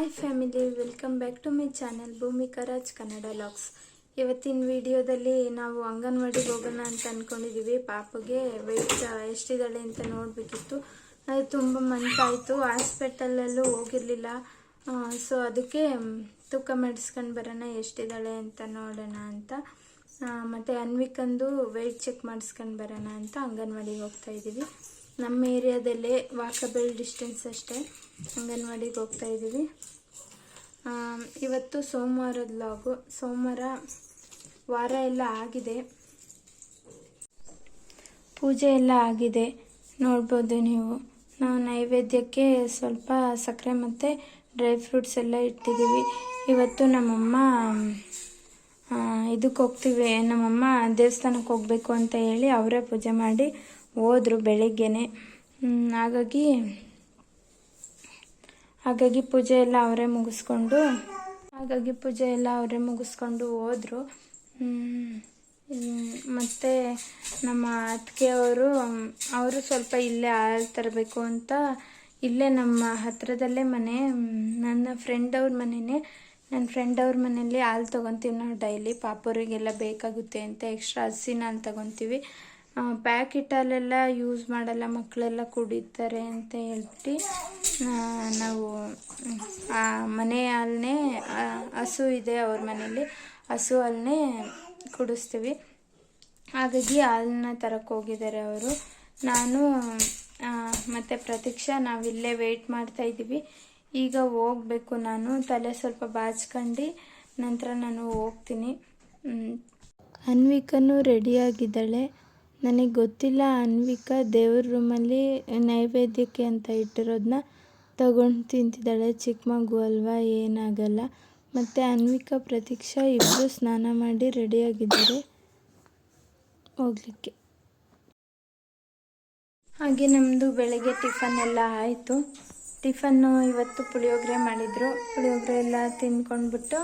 Hi family, welcome back to my channel Bhoomika Raj Kannada logs. ಇವತ್ತಿನ ವಿಡಿಯೋದಲ್ಲಿ ನಾವು ಅಂಗನವಾಡಿಗೆ ಹೋಗೋಣ ಅಂತ ಅಂದ್ಕೊಂಡಿದ್ದೀವಿ. ಪಾಪಗೆ ವೆಯ್ಟ್ ಎಷ್ಟಿದ್ದಾಳೆ ಅಂತ ನೋಡಬೇಕಿತ್ತು. ಅದು ತುಂಬ ಮಂತಾಯಿತು, ಹಾಸ್ಪಿಟಲಲ್ಲೂ ಹೋಗಿರಲಿಲ್ಲ. ಸೊ ಅದಕ್ಕೆ ತೂಕ ಮಾಡಿಸ್ಕೊಂಡು ಬರೋಣ, ಎಷ್ಟಿದ್ದಾಳೆ ಅಂತ ನೋಡೋಣ ಅಂತ. ಮತ್ತು ಅನ್ವಿಕಂದು ವೆಯ್ಟ್ ಚೆಕ್ ಮಾಡಿಸ್ಕೊಂಡು ಬರೋಣ ಅಂತ ಅಂಗನವಾಡಿಗೆ ಹೋಗ್ತಾ ಇದ್ದೀವಿ. ನಮ್ಮ ಏರಿಯಾದಲ್ಲೇ ವಾಕಬಲ್ ಡಿಸ್ಟೆನ್ಸ್ ಅಷ್ಟೇ ಅಂಗನವಾಡಿಗೆ ಹೋಗ್ತಾ ಇದ್ದೀವಿ. ಇವತ್ತು ಸೋಮವಾರದ ಲಾಗು. ಸೋಮವಾರ ವಾರ ಎಲ್ಲ ಆಗಿದೆ, ಪೂಜೆ ಎಲ್ಲ ಆಗಿದೆ, ನೋಡ್ಬೋದು ನೀವು. ನಾವು ನೈವೇದ್ಯಕ್ಕೆ ಸ್ವಲ್ಪ ಸಕ್ಕರೆ ಮತ್ತು ಡ್ರೈ ಫ್ರೂಟ್ಸ್ ಎಲ್ಲ ಇಟ್ಟಿದ್ದೀವಿ. ಇವತ್ತು ನಮ್ಮಮ್ಮ ಇದಕ್ಕೆ ಹೋಗ್ತೀವಿ, ನಮ್ಮಮ್ಮ ದೇವಸ್ಥಾನಕ್ಕೆ ಹೋಗಬೇಕು ಅಂತ ಹೇಳಿ ಅವರೇ ಪೂಜೆ ಮಾಡಿ ಹೋದರು ಬೆಳಿಗ್ಗೆನೆ. ಹಾಗಾಗಿ ಪೂಜೆ ಎಲ್ಲ ಅವರೇ ಮುಗಿಸ್ಕೊಂಡು ಹೋದರು. ಮತ್ತು ನಮ್ಮ ಅವರು ಸ್ವಲ್ಪ ಇಲ್ಲೇ ಹಾಲು ತರಬೇಕು ಅಂತ, ಇಲ್ಲೇ ನಮ್ಮ ಹತ್ತಿರದಲ್ಲೇ ಮನೆ, ನನ್ನ ಫ್ರೆಂಡ್ ಅವ್ರ ಮನೆಯಲ್ಲಿ ಹಾಲು ತೊಗೊತೀವಿ ನಾವು ಡೈಲಿ. ಪಾಪವರಿಗೆಲ್ಲ ಬೇಕಾಗುತ್ತೆ ಅಂತ ಎಕ್ಸ್ಟ್ರಾ ಹಸಿನ ಹಾಲು ತೊಗೊತೀವಿ. ಪ್ಯಾಕೆಟ್ ಹಾಲೆಲ್ಲ ಯೂಸ್ ಮಾಡಲ್ಲ, ಮಕ್ಕಳೆಲ್ಲ ಕುಡಿತಾರೆ ಅಂತ ಹೇಳ್ಬಿಟ್ಟು ನಾವು ಮನೆ ಹಾಲನ್ನೇ, ಹಸು ಇದೆ ಅವ್ರ ಮನೇಲಿ, ಹಸು ಹಾಲನ್ನೇ ಕುಡಿಸ್ತೀವಿ. ಹಾಗಾಗಿ ಹಾಲನ್ನ ತರಕ್ಕೆ ಹೋಗಿದ್ದಾರೆ ಅವರು. ನಾನು ಮತ್ತು ಪ್ರತೀಕ್ಷಾ ನಾವಿಲ್ಲೇ ವೆಯ್ಟ್ ಮಾಡ್ತಾ ಇದ್ದೀವಿ. ಈಗ ಹೋಗಬೇಕು. ನಾನು ತಲೆ ಸ್ವಲ್ಪ ಬಾಚ್ಕೊಂಡು ನಂತರ ನಾನು ಹೋಗ್ತೀನಿ. ಅನ್ವಿಕನೂ ರೆಡಿಯಾಗಿದ್ದಾಳೆ. ನನಗೆ ಗೊತ್ತಿಲ್ಲ, ಅನ್ವಿಕಾ ದೇವ್ರ ರೂಮಲ್ಲಿ ನೈವೇದ್ಯಕ್ಕೆ ಅಂತ ಇಟ್ಟಿರೋದನ್ನ ತಗೊಂಡು ತಿಂತಿದ್ದಾಳೆ. ಚಿಕ್ಕ ಮಗು ಅಲ್ವಾ, ಏನಾಗಲ್ಲ. ಮತ್ತು ಅನ್ವಿಕಾ ಪ್ರತೀಕ್ಷಾ ಇಬ್ಬರು ಸ್ನಾನ ಮಾಡಿ ರೆಡಿಯಾಗಿದ್ದಾರೆ ಹೋಗಲಿಕ್ಕೆ. ಹಾಗೆ ನಮ್ಮದು ಬೆಳಗ್ಗೆ ಟಿಫನ್ ಎಲ್ಲ ಆಯಿತು. ಟಿಫನ್ನು ಇವತ್ತು ಪುಳಿಯೋಗರೆ ಮಾಡಿದರು. ಪುಳಿಯೋಗರೆ ಎಲ್ಲ ತಿಂದ್ಕೊಂಡ್ಬಿಟ್ಟು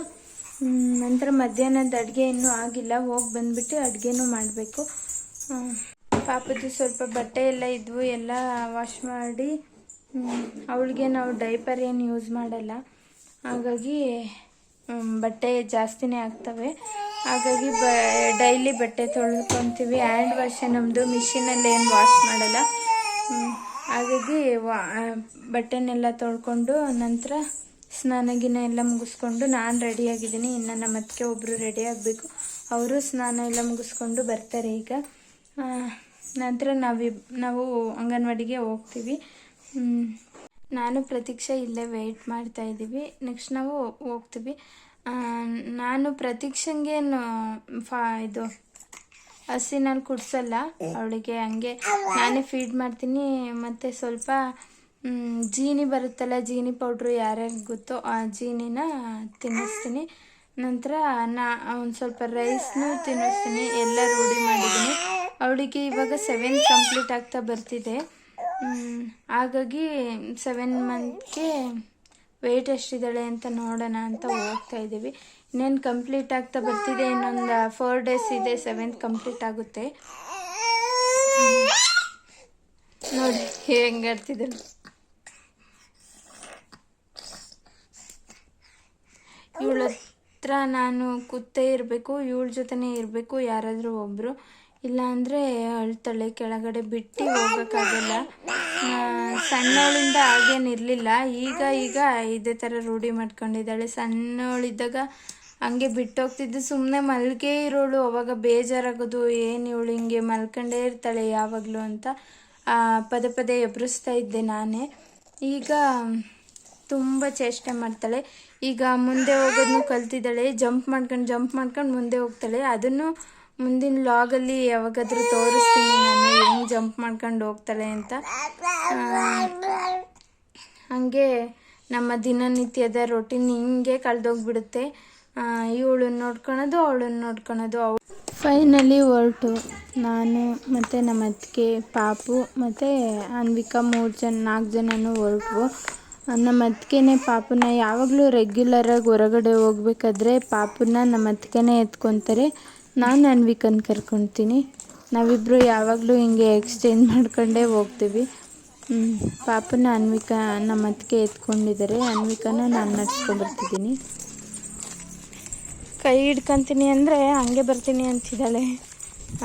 ನಂತರ ಮಧ್ಯಾಹ್ನದ ಅಡುಗೆ ಇನ್ನೂ ಆಗಿಲ್ಲ, ಹೋಗಿ ಬಂದುಬಿಟ್ಟು ಅಡುಗೆನೂ ಮಾಡಬೇಕು. ಪಾಪದ್ದು ಸ್ವಲ್ಪ ಬಟ್ಟೆ ಎಲ್ಲ ಇದ್ವು, ಎಲ್ಲ ವಾಶ್ ಮಾಡಿ. ಅವಳಿಗೆ ನಾವು ಡೈಪರ್ ಏನು ಯೂಸ್ ಮಾಡಲ್ಲ, ಹಾಗಾಗಿ ಬಟ್ಟೆ ಜಾಸ್ತಿನೇ ಆಗ್ತವೆ. ಹಾಗಾಗಿ ಡೈಲಿ ಬಟ್ಟೆ ತೊಳ್ಕೊತೀವಿ. ಹ್ಯಾಂಡ್ ವಾಶೇ ನಮ್ಮದು, ಮಿಷಿನಲ್ಲಿ ಏನು ವಾಶ್ ಮಾಡಲ್ಲ. ಹಾಗಾಗಿ ಬಟ್ಟೆನೆಲ್ಲ ತೊಳ್ಕೊಂಡು ನಂತರ ಸ್ನಾನ ಎಲ್ಲ ಮುಗಿಸ್ಕೊಂಡು ನಾನು ರೆಡಿಯಾಗಿದ್ದೀನಿ. ಇನ್ನು ನಮ್ಮ ಅತ್ತಿಗೆ ಒಬ್ಬರು ರೆಡಿ ಆಗಬೇಕು, ಅವರು ಸ್ನಾನ ಎಲ್ಲ ಮುಗಿಸ್ಕೊಂಡು ಬರ್ತಾರೆ ಈಗ. ನಂತರ ನಾವು ಅಂಗನವಾಡಿಗೆ ಹೋಗ್ತೀವಿ. ನಾನು ಪ್ರತೀಕ್ಷಾ ಇಲ್ಲೇ ವೆಯ್ಟ್ ಮಾಡ್ತಾ ಇದ್ದೀವಿ. ನೆಕ್ಸ್ಟ್ ನಾವು ಹೋಗ್ತೀವಿ. ನಾನು ಪ್ರತೀಕ್ಷಂಗೆ ಇದು ಹಸಿನಲ್ಲಿ ಕುಡಿಸಲ್ಲ, ಅವಳಿಗೆ ಹಂಗೆ ನಾನೇ ಫೀಡ್ ಮಾಡ್ತೀನಿ. ಮತ್ತು ಸ್ವಲ್ಪ ಜೀನಿ ಬರುತ್ತಲ್ಲ, ಜೀನಿ ಪೌಡ್ರು ಯಾರ್ಯಾರಿಗೆ ಗೊತ್ತೋ ಆ ಜೀನಿನ ತಿನ್ನಿಸ್ತೀನಿ. ನಂತರ ಒಂದು ಸ್ವಲ್ಪ ರೈಸ್ನೂ ತಿನ್ನಿಸ್ತೀನಿ. ಎಲ್ಲ ರೂಢಿ ಮಾಡಿದ್ದೀನಿ. ಅವಳಿಗೆ ಇವಾಗ 7 ಕಂಪ್ಲೀಟ್ ಆಗ್ತಾ ಬರ್ತಿದೆ. ಹಾಗಾಗಿ 7 ಮಂತ್ಗೆ ವೆಯ್ಟ್ ಎಷ್ಟಿದ್ದಾಳೆ ಅಂತ ನೋಡೋಣ ಅಂತ ಹೋಗ್ತಾ ಇದ್ದೀವಿ. ಇನ್ನೇನು ಕಂಪ್ಲೀಟ್ ಆಗ್ತಾ ಬರ್ತಿದೆ, ಇನ್ನೊಂದು 4 ಡೇಸ್ ಇದೆ 7th ಕಂಪ್ಲೀಟ್ ಆಗುತ್ತೆ. ನೋಡಿ ಹೆಂಗೆ ಆಡ್ತಿದ್ದಾಳೆ. ಇವಳ ಹತ್ರ ನಾನು ಕೂತೇ ಇರಬೇಕು, ಇವಳ ಜೊತೆನೇ ಇರಬೇಕು, ಯಾರಾದರೂ ಒಬ್ಬರು. ಇಲ್ಲಾಂದರೆ ಅಳ್ತಾಳೆ, ಕೆಳಗಡೆ ಬಿಟ್ಟು ಹೋಗೋಕ್ಕಾಗಲ್ಲ. ಸಣ್ಣವಳಿಂದ ಹಾಗೇನಿರಲಿಲ್ಲ, ಈಗ ಇದೇ ಥರ ರೂಢಿ ಮಾಡ್ಕೊಂಡಿದ್ದಾಳೆ. ಸಣ್ಣವಳಿದ್ದಾಗ ಹಂಗೆ ಬಿಟ್ಟೋಗ್ತಿದ್ದು, ಸುಮ್ಮನೆ ಮಲ್ಗೆ ಇರೋಳು. ಅವಾಗ ಬೇಜಾರಾಗೋದು, ಏನು ಇವಳು ಹಿಂಗೆ ಮಲ್ಕೊಂಡೇ ಇರ್ತಾಳೆ ಯಾವಾಗಲೂ ಅಂತ ಪದೇ ಪದೇ ಎಬ್ಬಿಸ್ತಾ ಇದ್ದೆ ನಾನೇ. ಈಗ ತುಂಬ ಚೇಷ್ಟೆ ಮಾಡ್ತಾಳೆ. ಈಗ ಮುಂದೆ ಹೋಗೋದನ್ನು ಕಲ್ತಿದ್ದಾಳೆ. ಜಂಪ್ ಮಾಡ್ಕೊಂಡು ಮುಂದೆ ಹೋಗ್ತಾಳೆ. ಅದನ್ನು ಮುಂದಿನ ಲಾಗಲ್ಲಿ ಯಾವಾಗಾದರೂ ತೋರಿಸ್ತೀನಿ ನಾನು, ಹೆಂಗೆ ಜಂಪ್ ಮಾಡ್ಕೊಂಡು ಹೋಗ್ತಾಳೆ ಅಂತ. ಹಾಗೆ ನಮ್ಮ ದಿನನಿತ್ಯದ ರೊಟೀನ್ ಹಿಂಗೆ ಕಳೆದೋಗ್ಬಿಡುತ್ತೆ. ಇವಳನ್ನ ನೋಡ್ಕೊಳೋದು, ಅವಳನ್ನ ನೋಡ್ಕೊಳೋದು. ಫೈನಲಿ ಹೊರಟು ನಾನು ಮತ್ತು ನಮ್ಮ ಅತ್ತಿಗೆ, ಪಾಪು ಮತ್ತು ಅನ್ವಿಕಾ 4 ಜನನೂ ಹೊರಟು. ನಮ್ಮ ಅತ್ತಿಗೆನೇ ಪಾಪುನ ಯಾವಾಗಲೂ ರೆಗ್ಯುಲರಾಗಿ ಹೊರಗಡೆ ಹೋಗ್ಬೇಕಾದ್ರೆ ಪಾಪುನ ನಮ್ಮ ಅತ್ತಿಗೆನೇ ಎತ್ಕೊತಾರೆ, ನಾನು ಅನ್ವಿಕನ್ ಕರ್ಕೊತೀನಿ. ನಾವಿಬ್ಬರು ಯಾವಾಗಲೂ ಹಿಂಗೆ ಎಕ್ಸ್ಚೇಂಜ್ ಮಾಡ್ಕೊಂಡೇ ಹೋಗ್ತೀವಿ. ಪಾಪನ ಅನ್ವಿಕಾ ನಮ್ಮ ಅತ್ತಿಗೆ ಎತ್ಕೊಂಡಿದ್ದಾರೆ. ಅನ್ವಿಕಾನ ನಾನು ನಡ್ಸ್ಕೊಂಡ್ಬರ್ತಿದ್ದೀನಿ. ಕೈ ಹಿಡ್ಕೊಂತೀನಿ ಅಂದರೆ ಹಂಗೆ ಬರ್ತೀನಿ ಅಂತಿದ್ದಾಳೆ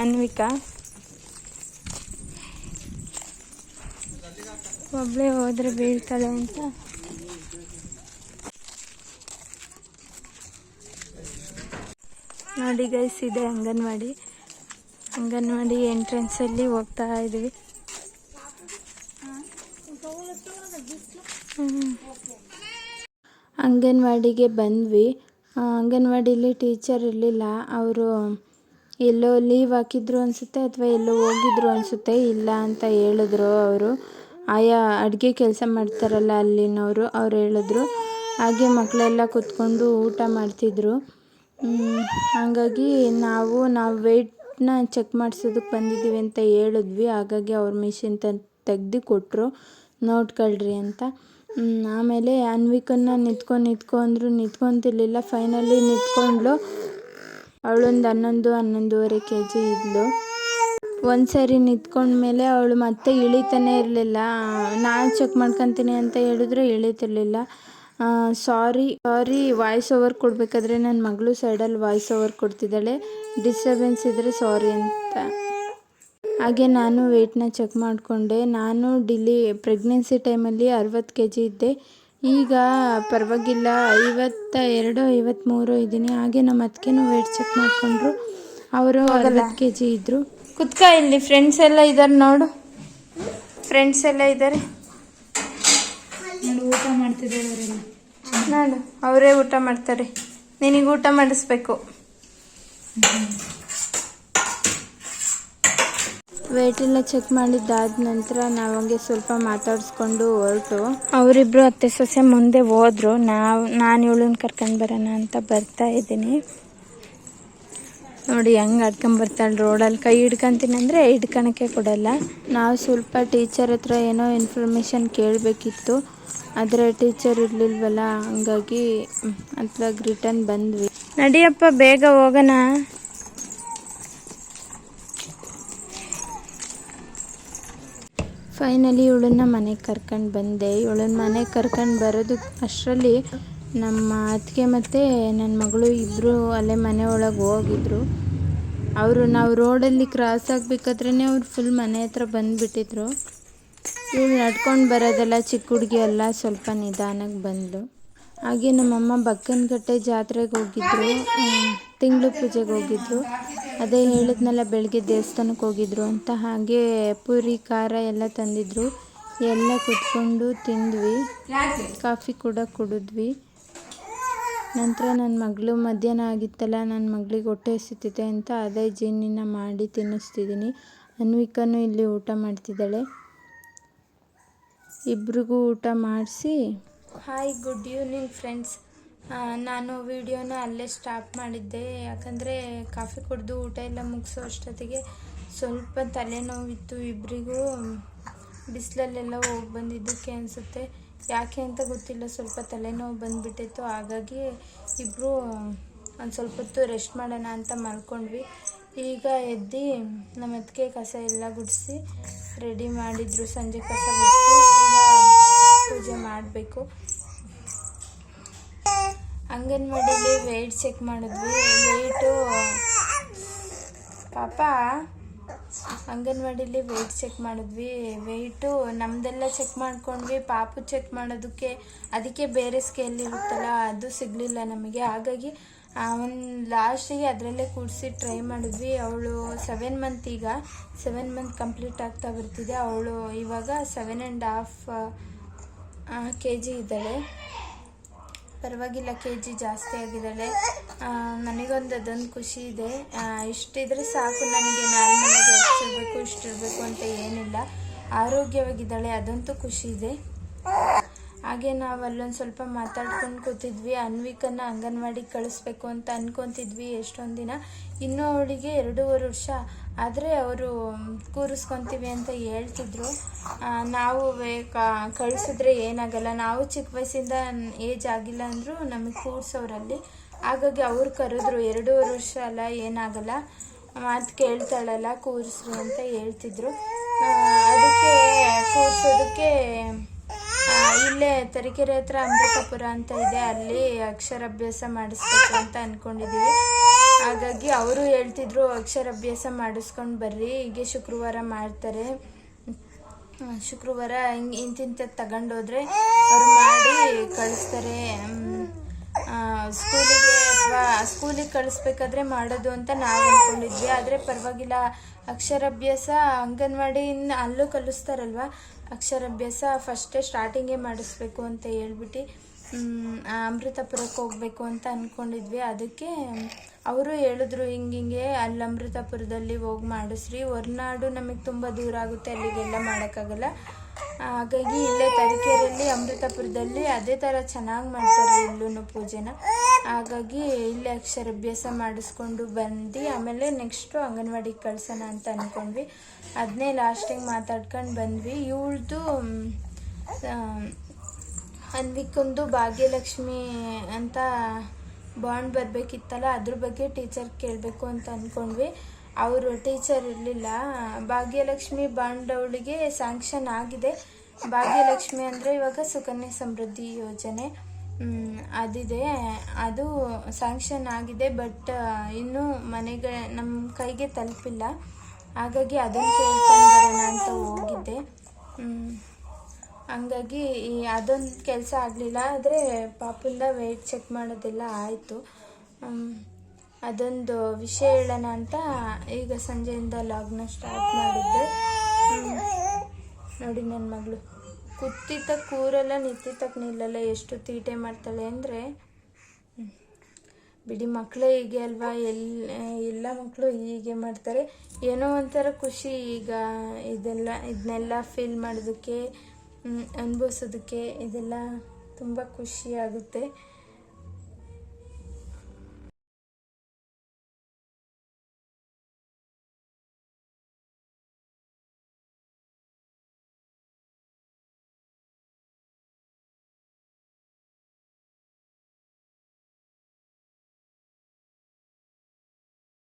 ಅನ್ವಿಕಾ. ಒಬ್ಬಳೇ ಹೋದರೆ ಬೀಳ್ತಾಳೆ ಅಂತ ನೋಡಿ ಗೈಸ್, ಇದೆ ಅಂಗನವಾಡಿ ಎಂಟ್ರೆನ್ಸಲ್ಲಿ ಹೋಗ್ತಾ ಇದ್ವಿ. ಅಂಗನವಾಡಿಗೆ ಬಂದ್ವಿ. ಅಂಗನವಾಡಿಲಿ ಟೀಚರ್ ಇರಲಿಲ್ಲ. ಅವರು ಎಲ್ಲೋ ಲೀವ್ ಹಾಕಿದ್ರು ಅನಿಸುತ್ತೆ ಅಥವಾ ಎಲ್ಲೋ ಹೋಗಿದ್ರು ಅನಿಸುತ್ತೆ. ಇಲ್ಲ ಅಂತ ಹೇಳಿದ್ರು ಅವರು. ಆಯಾ ಅಡುಗೆ ಕೆಲಸ ಮಾಡ್ತಾರಲ್ಲ ಅಲ್ಲಿನವರು, ಅವ್ರು ಹೇಳಿದ್ರು. ಹಾಗೆ ಮಕ್ಕಳೆಲ್ಲ ಕೂತ್ಕೊಂಡು ಊಟ ಮಾಡ್ತಿದ್ರು. ಹಾಗಾಗಿ ನಾವು ವೆಯ್ಟ್ನ ಚೆಕ್ ಮಾಡಿಸೋದಕ್ಕೆ ಬಂದಿದ್ದೀವಿ ಅಂತ ಹೇಳಿದ್ವಿ. ಹಾಗಾಗಿ ಅವ್ರ ಮಿಷಿನ್ ತೆಗ್ದು ಕೊಟ್ಟರು, ನೋಡ್ಕೊಳ್ರಿ ಅಂತ. ಆಮೇಲೆ ಅನ್ವಿಕನ್ನ ನಿಂತ್ಕೊಂಡ್ರು, ನಿಂತ್ಕೊಂತಿರ್ಲಿಲ್ಲ. ಫೈನಲಿ ನಿಂತ್ಕೊಂಡ್ಲು. ಅವಳೊಂದು 11-11.5 kg ಇದ್ಲು. ಒಂದು ಸರಿ ನಿಂತ್ಕೊಂಡ್ಮೇಲೆ ಅವಳು ಮತ್ತೆ ಇಳಿತಾನೆ ಇರಲಿಲ್ಲ. ನಾನು ಚೆಕ್ ಮಾಡ್ಕೊತೀನಿ ಅಂತ ಹೇಳಿದ್ರು ಇಳಿತಿರ್ಲಿಲ್ಲ. ಸಾರಿ ವಾಯ್ಸ್ ಓವರ್ ಕೊಡಬೇಕಾದ್ರೆ ನನ್ನ ಮಗಳು ಸೈಡಲ್ಲಿ ವಾಯ್ಸ್ ಓವರ್ ಕೊಡ್ತಿದ್ದಾಳೆ. ಡಿಸ್ಟರ್ಬೆನ್ಸ್ ಇದ್ದರೆ ಸಾರಿ ಅಂತ. ಹಾಗೆ ನಾನು ವೆಯ್ಟ್ನ ಚೆಕ್ ಮಾಡಿಕೊಂಡೆ. ನಾನು ಪ್ರೆಗ್ನೆನ್ಸಿ ಟೈಮಲ್ಲಿ 60 kg ಇದ್ದೆ. ಈಗ ಪರವಾಗಿಲ್ಲ, 52, 53 ಇದ್ದೀನಿ. ಹಾಗೆ ನಮ್ಮ ಅತ್ತಿಗೆನೂ ವೆಯ್ಟ್ ಚೆಕ್ ಮಾಡಿಕೊಂಡ್ರು. ಅವರು 60 kg ಇದ್ದರು. ಕುತ್ಕ, ಇಲ್ಲಿ ಫ್ರೆಂಡ್ಸ್ ಎಲ್ಲ ಇದ್ದಾರೆ ನೋಡು. ಫ್ರೆಂಡ್ಸ್ ಎಲ್ಲ ಇದ್ದಾರೆ ನೋಡು, ಊಟ ಮಾಡ್ತಿದ್ದಾರೆ ಅವರೆಲ್ಲ. ನೋಡು, ಅವರೇ ಊಟ ಮಾಡ್ತಾರೆ. ನಿನಗೆ ಊಟ ಮಾಡಿಸ್ಬೇಕು. ವೇಟ್ ಎಲ್ಲ ಚೆಕ್ ಮಾಡಿದ್ದಾದ ನಂತರ ನಾವು ಹಂಗೆ ಸ್ವಲ್ಪ ಮಾತಾಡಿಸ್ಕೊಂಡು ಹೊರಟು. ಅವರಿಬ್ರು ಅತ್ತೆ ಸೊಸೆ ಮುಂದೆ ಹೋದ್ರು. ನಾನು ಇವಳನ್ನ ಕರ್ಕೊಂಡು ಬರೋಣ ಅಂತ ಬರ್ತಾ ಇದ್ದೀನಿ. ನೋಡಿ ಹೆಂಗೆ ಆಡ್ಕೊಂಬರ್ತಾಳೆ ರೋಡಲ್ಲಿ. ಕೈ ಹಿಡ್ಕೊಂತೀನಿ ಅಂದರೆ ಹಿಡ್ಕೊಳಕ್ಕೆ ಕೊಡಲ್ಲ. ನಾವು ಸ್ವಲ್ಪ ಟೀಚರ್ ಹತ್ರ ಏನೋ ಇನ್ಫಾರ್ಮೇಷನ್ ಕೇಳಬೇಕಿತ್ತು, ಆದರೆ ಟೀಚರ್ ಇರಲಿಲ್ವಲ್ಲ. ಹಂಗಾಗಿ ಅತ್ಲಾಗ ರಿಟರ್ನ್ ಬಂದ್ವಿ. ನಡಿಯಪ್ಪ ಬೇಗ ಹೋಗೋಣ. ಫೈನಲಿ ಇವಳನ್ನ ಮನೆಗೆ ಕರ್ಕೊಂಡು ಬಂದೆ. ಇವಳನ್ನ ಮನೆಗೆ ಕರ್ಕೊಂಡು ಬರೋದು ಅಷ್ಟರಲ್ಲಿ ನಮ್ಮ ಅತ್ತಿಗೆ ಮತ್ತು ನನ್ನ ಮಗಳು ಇಬ್ಬರು ಅಲ್ಲೇ ಮನೆ ಒಳಗೆ ಹೋಗಿದ್ರು. ನಾವು ರೋಡಲ್ಲಿ ಕ್ರಾಸ್ ಆಗಬೇಕಾದ್ರೇ ಅವ್ರು ಫುಲ್ ಮನೆ ಹತ್ರ ಬಂದುಬಿಟ್ಟಿದ್ರು. ಇವಳು ನಡ್ಕೊಂಡು ಬರೋದೆಲ್ಲ ಚಿಕ್ಕ ಹುಡುಗಿ ಅಲ್ಲ, ಸ್ವಲ್ಪ ನಿಧಾನಕ್ಕೆ ಬಂದಳು. ಹಾಗೆ ನಮ್ಮಮ್ಮ ಬಕ್ಕನಕಟ್ಟೆ ಜಾತ್ರೆಗೆ ಹೋಗಿದ್ರು, ತಿಂಗಳು ಪೂಜೆಗೆ ಹೋಗಿದ್ರು. ಅದೇ ಹೇಳಿದ್ನಲ್ಲ ಬೆಳಗ್ಗೆ ದೇವಸ್ಥಾನಕ್ಕೆ ಹೋಗಿದ್ರು ಅಂತ. ಹಾಗೆ ಪೂರಿ ಖಾರ ಎಲ್ಲ ತಂದಿದ್ರು. ಎಲ್ಲ ಕುತ್ಕೊಂಡು ತಿಂದ್ವಿ, ಕಾಫಿ ಕೂಡ ಕುಡಿದ್ವಿ. ನಂತರ ನನ್ನ ಮಗಳು ಮಧ್ಯಾಹ್ನ ಆಗಿತ್ತಲ್ಲ, ನನ್ನ ಮಗಳಿಗೆ ಹೊಟ್ಟೆ ಹಸಿತಿದೆ ಅಂತ ಅದೇ ಜೀನಿನ ಮಾಡಿ ತಿನ್ನಿಸ್ತಿದ್ದೀನಿ. ಅನ್ವಿಕಾನು ಇಲ್ಲಿ ಊಟ ಮಾಡ್ತಿದ್ದಾಳೆ. ಇಬ್ರಿಗೂ ಊಟ ಮಾಡಿಸಿ ಹಾಯ್ ಗುಡ್ ಈವ್ನಿಂಗ್ ಫ್ರೆಂಡ್ಸ್. ನಾನು ವಿಡಿಯೋನ ಅಲ್ಲೇ ಸ್ಟಾಪ್ ಮಾಡಿದ್ದೆ. ಯಾಕಂದರೆ ಕಾಫಿ ಕುಡಿದು ಊಟ ಎಲ್ಲ ಮುಗಿಸೋ ಅಷ್ಟೊತ್ತಿಗೆ ಸ್ವಲ್ಪ ತಲೆನೋವಿತ್ತು ಇಬ್ಬರಿಗೂ. ಬಿಸಿಲಲ್ಲೆಲ್ಲ ಹೋಗಿ ಬಂದಿದ್ದಕ್ಕೆ ಅನಿಸುತ್ತೆ, ಯಾಕೆ ಅಂತ ಗೊತ್ತಿಲ್ಲ, ಸ್ವಲ್ಪ ತಲೆನೋವು ಬಂದುಬಿಟ್ಟಿತ್ತು. ಹಾಗಾಗಿ ಇಬ್ಬರು ಒಂದು ಸ್ವಲ್ಪ ಹೊತ್ತು ರೆಸ್ಟ್ ಮಾಡೋಣ ಅಂತ ಮಲ್ಕೊಂಡ್ವಿ. ಈಗ ಎದ್ದು ನಮ್ಮ ಅತ್ತಿಗೆ ಕಸ ಎಲ್ಲ ಗುಡಿಸಿ ರೆಡಿ ಮಾಡಿದ್ರು. ಸಂಜೆ ಕಸ ಗುಡಿಸಿ ಈಗ ಪೂಜೆ ಮಾಡಬೇಕು. ಅಂಗನವಾಡಿಲಿ ವೆಯ್ಟ್ ಚೆಕ್ ಮಾಡಿದ್ವಿ. ಅಂಗನವಾಡಿಲಿ ವೆಯ್ಟ್ ಚೆಕ್ ಮಾಡಿದ್ವಿ. ವೆಯ್ಟು ನಮ್ಮದೆಲ್ಲ ಚೆಕ್ ಮಾಡ್ಕೊಂಡ್ವಿ. ಪಾಪು ಚೆಕ್ ಮಾಡೋದಕ್ಕೆ ಅದಕ್ಕೆ ಬೇರೆ ಸ್ಕೇಲ್ ಇರುತ್ತಲ್ಲ, ಅದು ಸಿಗಲಿಲ್ಲ ನಮಗೆ. ಹಾಗಾಗಿ ಒಂದು ಲಾಸ್ಟಿಗೆ ಅದರಲ್ಲೇ ಕೂಡಿಸಿ ಟ್ರೈ ಮಾಡಿದ್ವಿ. ಅವಳು 7 ಮಂತ್, ಈಗ 7 ಮಂತ್ ಕಂಪ್ಲೀಟ್ ಆಗ್ತಾ ಬರ್ತಿದೆ. ಅವಳು ಇವಾಗ 7.5 kg ಇದ್ದಾಳೆ. ಪರವಾಗಿಲ್ಲ, kg ಜಾಸ್ತಿ ಆಗಿದ್ದಾಳೆ. ನನಗೊಂದು ಅದೊಂದು ಖುಷಿ ಇದೆ. ಇಷ್ಟಿದ್ರೆ ಸಾಕು ನನಗೆ, ನಾರ್ಮಲಾಗಿ ಅಷ್ಟಿರಬೇಕು ಇಷ್ಟಿರಬೇಕು ಅಂತ ಏನಿಲ್ಲ. ಆರೋಗ್ಯವಾಗಿದ್ದಾಳೆ, ಅದಂತೂ ಖುಷಿ ಇದೆ. ಹಾಗೆ ನಾವು ಅಲ್ಲೊಂದು ಸ್ವಲ್ಪ ಮಾತಾಡ್ಕೊಂಡು ಕೂತಿದ್ವಿ. ಅನ್ವಿಕನ್ನ ಅಂಗನವಾಡಿಗೆ ಕಳಿಸ್ಬೇಕು ಅಂತ ಅಂದ್ಕೊತಿದ್ವಿ ಎಷ್ಟೊಂದು ದಿನ. ಇನ್ನೂ ಅವಳಿಗೆ 2.5 ವರ್ಷ, ಆದರೆ ಅವರು ಕೂರಿಸ್ಕೊತೀವಿ ಅಂತ ಹೇಳ್ತಿದ್ರು. ನಾವು ಕಳಿಸಿದ್ರೆ ಏನಾಗಲ್ಲ, ನಾವು ಚಿಕ್ಕ ವಯಸ್ಸಿಂದ ಏಜ್ ಆಗಿಲ್ಲ ಅಂದರೂ ನಮಗೆ ಕೂರಿಸೋರಲ್ಲಿ. ಹಾಗಾಗಿ ಅವ್ರು ಕರೆದ್ರು. 2.5 ವರ್ಷ ಅಲ್ಲ, ಏನಾಗಲ್ಲ ಮಾತು ಕೇಳ್ತಾಳಲ್ಲ ಕೂರಿಸ್ರು ಅಂತ ಹೇಳ್ತಿದ್ರು. ಅದಕ್ಕೆ ಕೂರಿಸೋದಕ್ಕೆ ಇಲ್ಲೇ ತರೀಕೆರೆ ಹತ್ರ ಅಮೃತಪುರ ಅಂತ ಇದೆ, ಅಲ್ಲಿ ಅಕ್ಷರಾಭ್ಯಾಸ ಮಾಡಿಸ್ಬೇಕು ಅಂತ ಅಂದ್ಕೊಂಡಿದ್ದೀವಿ. ಹಾಗಾಗಿ ಅವರು ಹೇಳ್ತಿದ್ರು ಅಕ್ಷರಾಭ್ಯಾಸ ಮಾಡಿಸ್ಕೊಂಡು ಬರ್ರಿ, ಹೀಗೆ ಶುಕ್ರವಾರ ಮಾಡ್ತಾರೆ, ಶುಕ್ರವಾರ ಇಂತಿಂಥದ್ದು ತಗೊಂಡೋದ್ರೆ ಅವ್ರು ಮಾಡಿ ಕಳಿಸ್ತಾರೆ ಸ್ಕೂಲಿಗೆ, ಅಥವಾ ಸ್ಕೂಲಿಗೆ ಕಳಿಸ್ಬೇಕಾದ್ರೆ ಮಾಡೋದು ಅಂತ ನಾವು ಅಂದ್ಕೊಂಡಿದ್ವಿ. ಆದರೆ ಪರವಾಗಿಲ್ಲ, ಅಕ್ಷರಾಭ್ಯಾಸ ಅಂಗನವಾಡಿಯಿಂದ ಅಲ್ಲೂ ಕಲಿಸ್ತಾರಲ್ವ, ಅಕ್ಷರಾಭ್ಯಾಸ ಫಸ್ಟೇ ಸ್ಟಾರ್ಟಿಂಗೇ ಮಾಡಿಸ್ಬೇಕು ಅಂತ ಹೇಳ್ಬಿಟ್ಟು ಅಮೃತಪುರಕ್ಕೆ ಹೋಗಬೇಕು ಅಂತ ಅಂದ್ಕೊಂಡಿದ್ವಿ. ಅದಕ್ಕೆ ಅವರು ಹೇಳಿದ್ರು ಹಿಂಗೆ ಅಲ್ಲಿ ಅಮೃತಪುರದಲ್ಲಿ ಹೋಗಿ ಮಾಡಿಸ್ರಿ, ಹೊರನಾಡು ನಮಗೆ ತುಂಬ ದೂರ ಆಗುತ್ತೆ, ಅಲ್ಲಿಗೆಲ್ಲ ಮಾಡೋಕ್ಕಾಗಲ್ಲ. ಹಾಗಾಗಿ ಇಲ್ಲೇ ತರೀಕೆರೆಯಲ್ಲಿ ಅಮೃತಪುರದಲ್ಲಿ ಅದೇ ಥರ ಚೆನ್ನಾಗಿ ಮಾಡ್ತಾರೆ ಇಲ್ಲೂ ಪೂಜೆನ. ಹಾಗಾಗಿ ಇಲ್ಲೇ ಅಕ್ಷರಾಭ್ಯಾಸ ಮಾಡಿಸ್ಕೊಂಡು ಬಂದು ಆಮೇಲೆ ನೆಕ್ಸ್ಟು ಅಂಗನವಾಡಿಗೆ ಕಳ್ಸೋಣ ಅಂತ ಅಂದ್ಕೊಂಡ್ವಿ. ಅದನ್ನೇ ಲಾಸ್ಟಿಗೆ ಮಾತಾಡ್ಕೊಂಡು ಬಂದ್ವಿ. ಇವಳ್ದು ಅನ್ವಿಕೊಂದು ಭಾಗ್ಯಲಕ್ಷ್ಮಿ ಅಂತ ಬಾಂಡ್ ಬರಬೇಕಿತ್ತಲ್ಲ, ಅದ್ರ ಬಗ್ಗೆ ಟೀಚರ್ ಕೇಳಬೇಕು ಅಂತ ಅಂದ್ಕೊಂಡ್ವಿ. ಅವರು ಟೀಚರ್ ಇರಲಿಲ್ಲ. ಭಾಗ್ಯಲಕ್ಷ್ಮಿ ಬಾಂಡ್ ಅವಳಿಗೆ ಸ್ಯಾಂಕ್ಷನ್ ಆಗಿದೆ. ಭಾಗ್ಯಲಕ್ಷ್ಮಿ ಅಂದರೆ ಇವಾಗ ಸುಕನ್ಯಾ ಸಮೃದ್ಧಿ ಯೋಜನೆ ಅದಿದೆ, ಅದು ಸ್ಯಾಂಕ್ಷನ್ ಆಗಿದೆ. ಬಟ್ ಇನ್ನೂ ನಮ್ಮ ಕೈಗೆ ತಲುಪಿಲ್ಲ. ಹಾಗಾಗಿ ಅದನ್ನು ಕೇಳ್ಕೊಂಡು ಬರೋಣ ಅಂತ ಹೋಗಿದ್ದೆ. ಹಂಗಾಗಿ ಅದೊಂದು ಕೆಲಸ ಆಗಲಿಲ್ಲ. ಆದರೆ ಪಾಪುಂದ ವೆಯ್ಟ್ ಚೆಕ್ ಮಾಡೋದೆಲ್ಲ ಆಯಿತು. ಅದೊಂದು ವಿಷಯ ಹೇಳೋಣ ಅಂತ ಈಗ ಸಂಜೆಯಿಂದ ಲಾಗ್ನ ಸ್ಟಾರ್ಟ್ ಮಾಡಿದ್ದೆ. ನೋಡಿ ನನ್ನ ಮಗಳು ಕುತ್ತಿತಕ್ಕೆ ಕೂರಲ್ಲ, ನಿಂತಿತಕ್ಕೆ ನಿಲ್ಲಲ್ಲ, ಎಷ್ಟು ತೀಟೆ ಮಾಡ್ತಾಳೆ ಅಂದರೆ. ಬಿಡಿ, ಮಕ್ಕಳೇ ಹೀಗೆ ಅಲ್ವಾ, ಎಲ್ಲ ಮಕ್ಕಳು ಹೀಗೆ ಮಾಡ್ತಾರೆ. ಏನೋ ಒಂಥರ ಖುಷಿ ಈಗ ಇದನ್ನೆಲ್ಲ ಫೀಲ್ ಮಾಡೋದಕ್ಕೆ, ಅನುಭವಿಸೋದಕ್ಕೆ ಇದೆಲ್ಲ ತುಂಬ ಖುಷಿ ಆಗುತ್ತೆ.